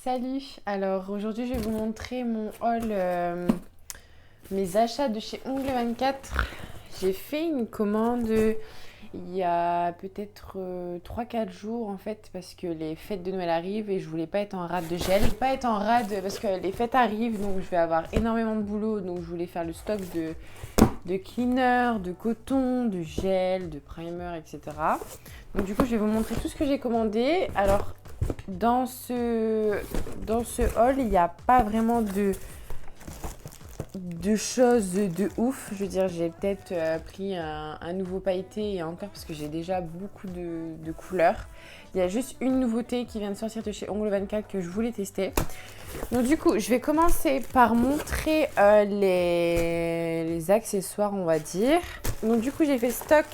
Salut, alors aujourd'hui je vais vous montrer mon haul, mes achats de chez Ongle 24. J'ai fait une commande il y a peut-être 3-4 jours en fait parce que les fêtes de Noël arrivent et je voulais pas être en rade de gel. Pas être en rade parce que les fêtes arrivent donc je vais avoir énormément de boulot donc je voulais faire le stock de cleaner, de coton, de gel, de primer, etc. Donc du coup je vais vous montrer tout ce que j'ai commandé. Alors dans ce haul, il n'y a pas vraiment de choses de ouf. Je veux dire, j'ai peut-être pris un nouveau pailleté et encore parce que j'ai déjà beaucoup de couleurs. Il y a juste une nouveauté qui vient de sortir de chez Ongle 24 que je voulais tester. Donc du coup, je vais commencer par montrer les accessoires, on va dire. Donc du coup, j'ai fait stock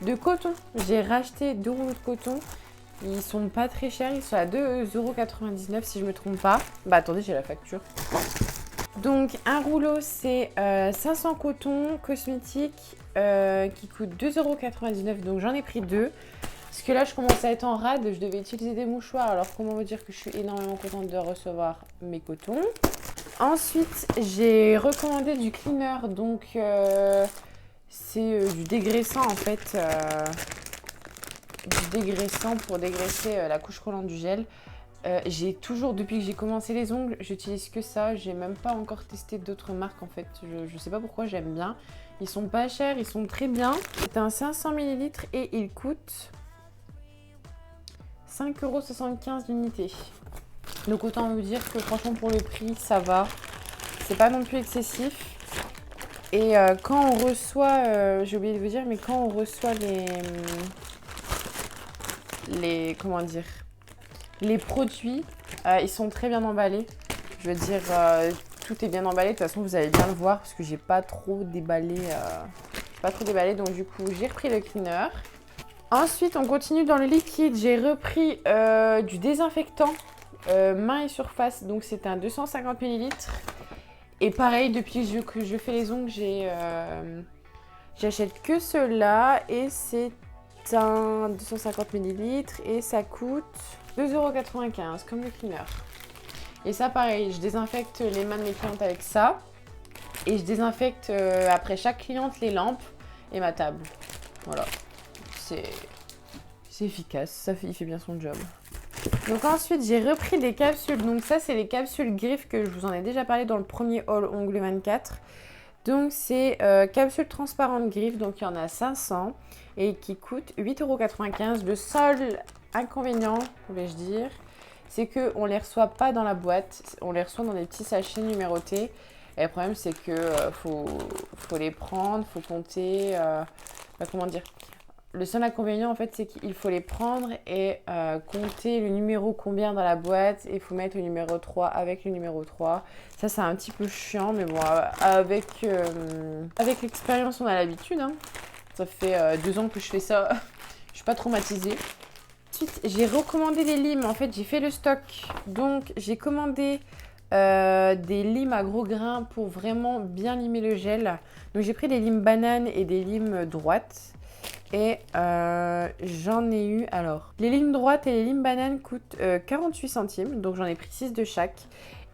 de coton. J'ai racheté 2 rouleaux de coton. Ils sont pas très chers, ils sont à 2,99 € si je me trompe pas. Bah attendez, j'ai la facture. Donc un rouleau c'est 500 cotons cosmétiques qui coûte 2,99 €. Donc j'en ai pris 2. Parce que là je commence à être en rade, je devais utiliser des mouchoirs. Alors comment vous dire que je suis énormément contente de recevoir mes cotons. Ensuite j'ai recommandé du cleaner. Donc c'est du dégraissant en fait. Du dégraissant pour dégraisser la couche collante du gel. J'ai toujours, depuis que j'ai commencé les ongles, j'utilise que ça. J'ai même pas encore testé d'autres marques en fait. Je sais pas pourquoi, j'aime bien. Ils sont pas chers, ils sont très bien. C'est un 500 ml et il coûte 5,75 € l'unité. Donc autant vous dire que franchement pour le prix, ça va. C'est pas non plus excessif. Et quand on reçoit, j'ai oublié de vous dire, mais quand on reçoit comment dire, les produits, ils sont très bien emballés. Je veux dire, tout est bien emballé. De toute façon, vous allez bien le voir parce que j'ai pas trop déballé. Donc du coup, j'ai repris le cleaner. Ensuite, on continue dans le liquide. J'ai repris du désinfectant main et surface. Donc c'est un 250 ml. Et pareil, depuis que je fais les ongles, j'achète que cela. Et c'est un 250 ml. Et ça coûte 2,95 € comme le cleaner. Et ça, pareil, je désinfecte les mains de mes clientes avec ça. Et je désinfecte après chaque cliente les lampes et ma table. Voilà. C'est efficace. Il fait bien son job. Donc ensuite, j'ai repris des capsules. Donc ça, c'est les capsules griffes que je vous en ai déjà parlé dans le premier haul Ongle 24. Donc c'est capsules transparentes griffes. Donc il y en a 500 et qui coûtent 8,95 €. Le seul inconvénient, vais-je dire, c'est qu'on ne les reçoit pas dans la boîte, on les reçoit dans des petits sachets numérotés. Et le problème, c'est que faut les prendre, faut compter. Comment dire? Le seul inconvénient, en fait, c'est qu'il faut les prendre et compter le numéro combien dans la boîte. Et il faut mettre le numéro 3 avec le numéro 3. Ça, c'est un petit peu chiant, mais bon, avec l'expérience, on a l'habitude. Hein. Ça fait 2 ans que je fais ça. Je suis pas traumatisée. Ensuite, j'ai recommandé des limes. En fait, j'ai fait le stock. Donc, j'ai commandé des limes à gros grains pour vraiment bien limer le gel. Donc, j'ai pris des limes bananes et des limes droites. Et j'en ai eu... Alors, les limes droites et les limes bananes coûtent 48 centimes. Donc, j'en ai pris 6 de chaque.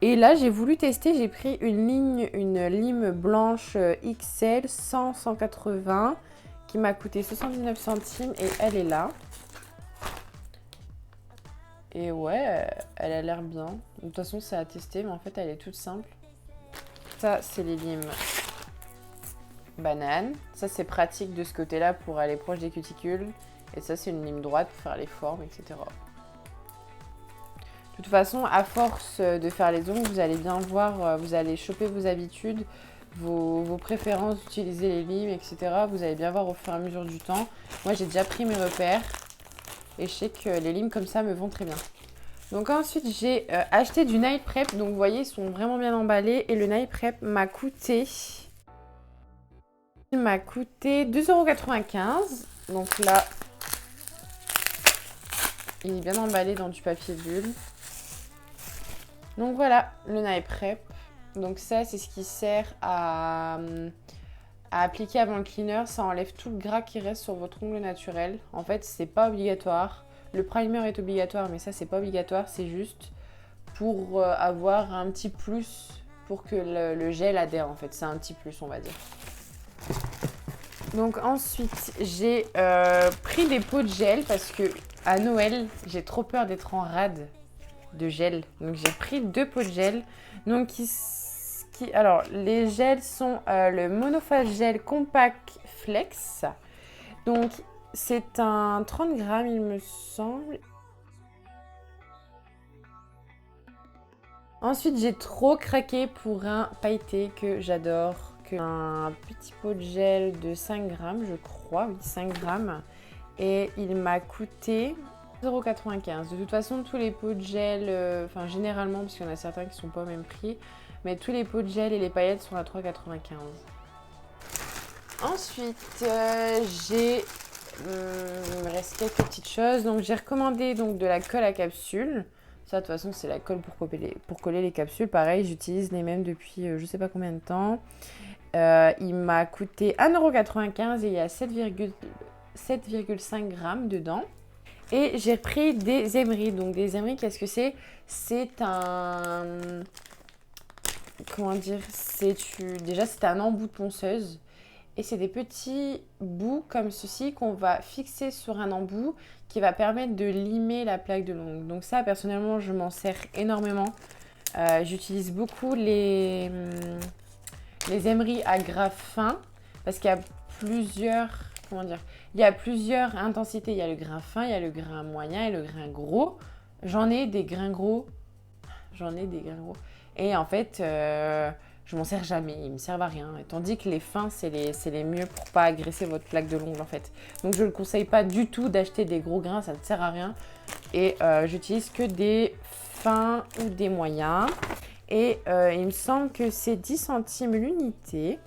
Et là, j'ai voulu tester. J'ai pris une lime blanche XL 100-180 qui m'a coûté 79 centimes. Et elle est là. Et ouais, elle a l'air bien. De toute façon, c'est à tester, mais en fait, elle est toute simple. Ça, c'est les limes bananes. Ça, c'est pratique de ce côté-là pour aller proche des cuticules. Et ça, c'est une lime droite pour faire les formes, etc. De toute façon, à force de faire les ongles, vous allez bien voir, vous allez choper vos habitudes, vos préférences d'utiliser les limes, etc. Vous allez bien voir au fur et à mesure du temps. Moi, j'ai déjà pris mes repères. Et je sais que les limes comme ça me vont très bien. Donc ensuite, j'ai acheté du nail prep. Donc vous voyez, ils sont vraiment bien emballés. Et le nail prep m'a coûté 2,95 €. Donc là, il est bien emballé dans du papier bulle. Donc voilà, le nail prep. Donc ça, c'est ce qui sert à appliquer avant le cleaner. Ça enlève tout le gras qui reste sur votre ongle naturel. En fait, c'est pas obligatoire. Le primer est obligatoire, mais ça, c'est pas obligatoire. C'est juste pour avoir un petit plus pour que le gel adhère en fait. C'est un petit plus, on va dire. Donc ensuite, j'ai pris des pots de gel parce que à Noël, j'ai trop peur d'être en rade de gel. Donc j'ai pris 2 pots de gel. Donc alors les gels sont le Monophase Gel Compact Flex. Donc c'est un 30 grammes il me semble. Ensuite j'ai trop craqué pour un pailleté que j'adore. Un petit pot de gel de 5 grammes je crois, oui 5 grammes. Et il m'a coûté 3,95 €. De toute façon, tous les pots de gel, enfin généralement, parce qu'il y en a certains qui ne sont pas au même prix, mais tous les pots de gel et les paillettes sont à 3,95 €. Ensuite, il me reste quelques petites choses. Donc, j'ai recommandé donc, de la colle à capsule. Ça, de toute façon, c'est la colle pour coller les capsules. Pareil, j'utilise les mêmes depuis je ne sais pas combien de temps. Il m'a coûté 1,95 € et il y a 7,5 grammes dedans. Et j'ai pris des émeries. Donc des émeries, qu'est-ce que c'est? C'est un... Comment dire? Déjà, c'est un embout de ponceuse. Et c'est des petits bouts comme ceci qu'on va fixer sur un embout qui va permettre de limer la plaque de l'ongle. Donc ça, personnellement, je m'en sers énormément. J'utilise beaucoup les émeries à gras fin parce qu'il y a plusieurs... Comment dire? Il y a plusieurs intensités. Il y a le grain fin, il y a le grain moyen et le grain gros. J'en ai des grains gros. Et en fait, je m'en sers jamais. Ils me servent à rien. Tandis que les fins, c'est les mieux pour pas agresser votre plaque de l'ongle en fait. Donc je ne conseille pas du tout d'acheter des gros grains. Ça ne sert à rien. Et j'utilise que des fins ou des moyens. Et il me semble que c'est 10 centimes l'unité.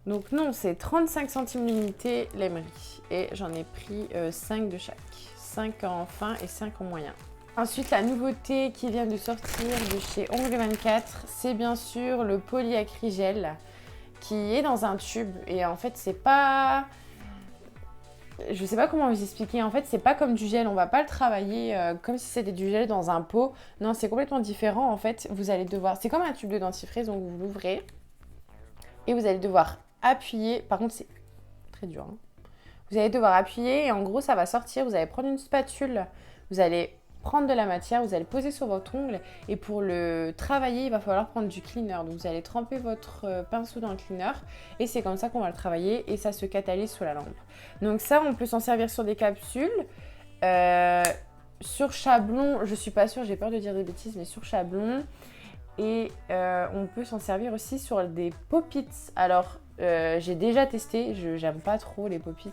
Donc non, c'est 35 centimes l'unité l'émerie. Et j'en ai pris 5 de chaque. 5 en fin et 5 en moyen. Ensuite, la nouveauté qui vient de sortir de chez Ongle 24, c'est bien sûr le polyacrygel qui est dans un tube. Et en fait, c'est pas... Je sais pas comment vous expliquer. En fait, c'est pas comme du gel. On va pas le travailler comme si c'était du gel dans un pot. Non, c'est complètement différent. En fait, vous allez devoir... C'est comme un tube de dentifrice, donc vous l'ouvrez. Et vous allez devoir appuyer. Par contre, c'est très dur. Hein. Vous allez devoir appuyer et en gros, ça va sortir. Vous allez prendre une spatule. Vous allez prendre de la matière. Vous allez poser sur votre ongle. Et pour le travailler, il va falloir prendre du cleaner. Donc, vous allez tremper votre pinceau dans le cleaner. Et c'est comme ça qu'on va le travailler. Et ça se catalyse sous la lampe. Donc ça, on peut s'en servir sur des capsules. Sur Chablon, je suis pas sûre. J'ai peur de dire des bêtises. Mais sur Chablon... Et on peut s'en servir aussi sur des pop-its. Alors, j'ai déjà testé. J'aime pas trop les pop-its.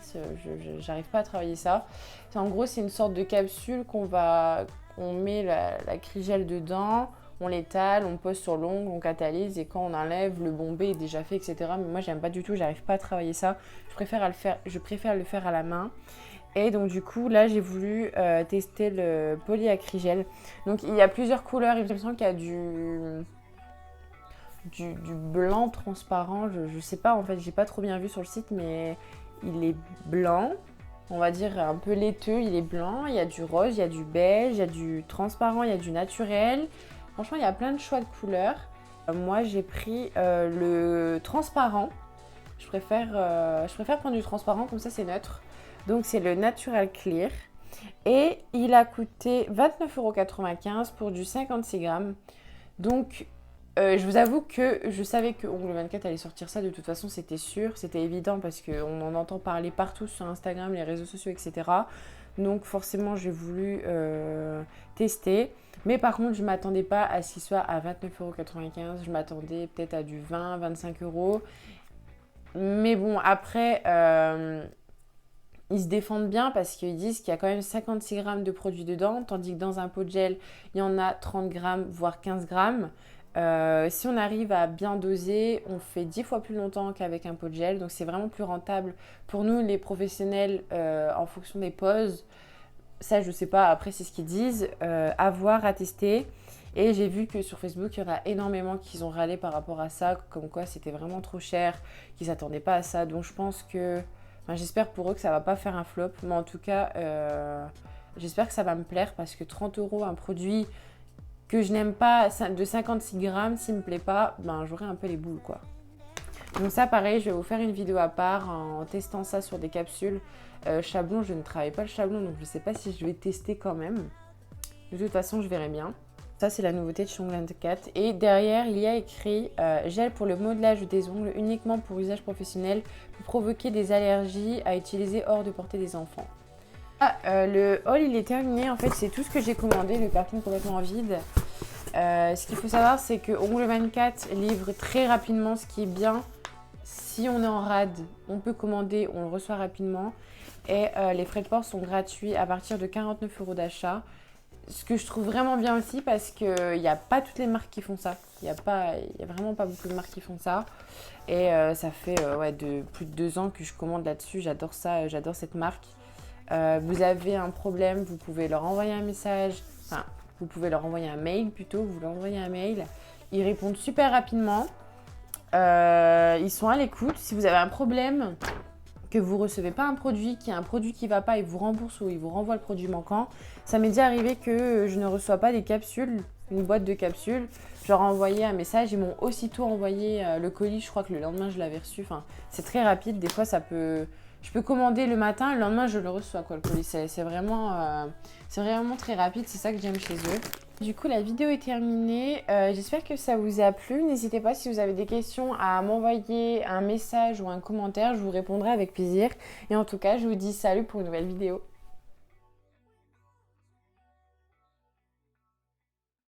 J'arrive pas à travailler ça. En gros, c'est une sorte de capsule on met la crygel dedans, on l'étale, on pose sur l'ongle, on catalyse et quand on enlève, le bombé est déjà fait, etc. Mais moi, j'aime pas du tout. J'arrive pas à travailler ça. Je préfère le faire à la main. Et donc du coup, là, j'ai voulu tester le polyacrygel. Donc il y a plusieurs couleurs. Il me semble qu'il y a du blanc transparent. Je sais pas, en fait, j'ai pas trop bien vu sur le site, mais il est blanc. On va dire un peu laiteux, il est blanc. Il y a du rose, il y a du beige, il y a du transparent, il y a du naturel. Franchement, il y a plein de choix de couleurs. Moi, j'ai pris le transparent. Je préfère prendre du transparent, comme ça c'est neutre. Donc c'est le Natural Clear. Et il a coûté 29,95 € pour du 56 grammes. Donc je vous avoue que je savais que Ongle 24 allait sortir ça. De toute façon, c'était sûr, c'était évident parce qu'on en entend parler partout sur Instagram, les réseaux sociaux, etc. Donc forcément, j'ai voulu tester. Mais par contre, je ne m'attendais pas à ce qu'il soit à 29,95 €. Je m'attendais peut-être à du 20-25 €. Mais bon, après... ils se défendent bien parce qu'ils disent qu'il y a quand même 56 grammes de produits dedans, tandis que dans un pot de gel, il y en a 30 grammes, voire 15 grammes. Si on arrive à bien doser, on fait 10 fois plus longtemps qu'avec un pot de gel. Donc c'est vraiment plus rentable pour nous, les professionnels, en fonction des poses. Ça, je ne sais pas, après c'est ce qu'ils disent. À voir, à tester. Et j'ai vu que sur Facebook, il y en a énormément qui ont râlé par rapport à ça, comme quoi c'était vraiment trop cher, qu'ils ne s'attendaient pas à ça. Donc je pense que... Enfin, j'espère pour eux que ça va pas faire un flop, mais en tout cas, j'espère que ça va me plaire parce que 30 € un produit que je n'aime pas de 56 grammes, s'il me plaît pas, ben j'aurai un peu les boules quoi. Donc ça pareil, je vais vous faire une vidéo à part en testant ça sur des capsules. Chablon, je ne travaille pas le chablon, donc je ne sais pas si je vais tester quand même. De toute façon, je verrai bien. Ça, c'est la nouveauté de chez Ongles 24. Et derrière, il y a écrit gel pour le modelage des ongles uniquement pour usage professionnel pour provoquer des allergies à utiliser hors de portée des enfants. Le haul, il est terminé. En fait, c'est tout ce que j'ai commandé, le carton complètement vide. Ce qu'il faut savoir, c'est que Ongles 24 livre très rapidement, ce qui est bien. Si on est en rade, on peut commander, on le reçoit rapidement. Et les frais de port sont gratuits à partir de 49 € d'achat. Ce que je trouve vraiment bien aussi parce qu'il n'y a pas toutes les marques qui font ça. Il y a vraiment pas beaucoup de marques qui font ça. Et ça fait plus de 2 ans que je commande là-dessus. J'adore ça, j'adore cette marque. Vous avez un problème, vous pouvez leur envoyer un message. Enfin, vous pouvez leur envoyer un mail plutôt. Vous leur envoyez un mail. Ils répondent super rapidement. Ils sont à l'écoute. Si vous avez un problème, que vous ne recevez pas un produit, qu'il y a un produit qui ne va pas, ils vous remboursent ou ils vous renvoient le produit manquant. Ça m'est déjà arrivé que je ne reçois pas des capsules, une boîte de capsules. Je leur ai envoyé un message, ils m'ont aussitôt envoyé le colis. Je crois que le lendemain, je l'avais reçu. Enfin, c'est très rapide. Des fois, je peux commander le matin, le lendemain, je le reçois, quoi, le colis. C'est vraiment très rapide. C'est ça que j'aime chez eux. Du coup, la vidéo est terminée. J'espère que ça vous a plu. N'hésitez pas si vous avez des questions à m'envoyer un message ou un commentaire. Je vous répondrai avec plaisir. Et en tout cas, je vous dis salut pour une nouvelle vidéo.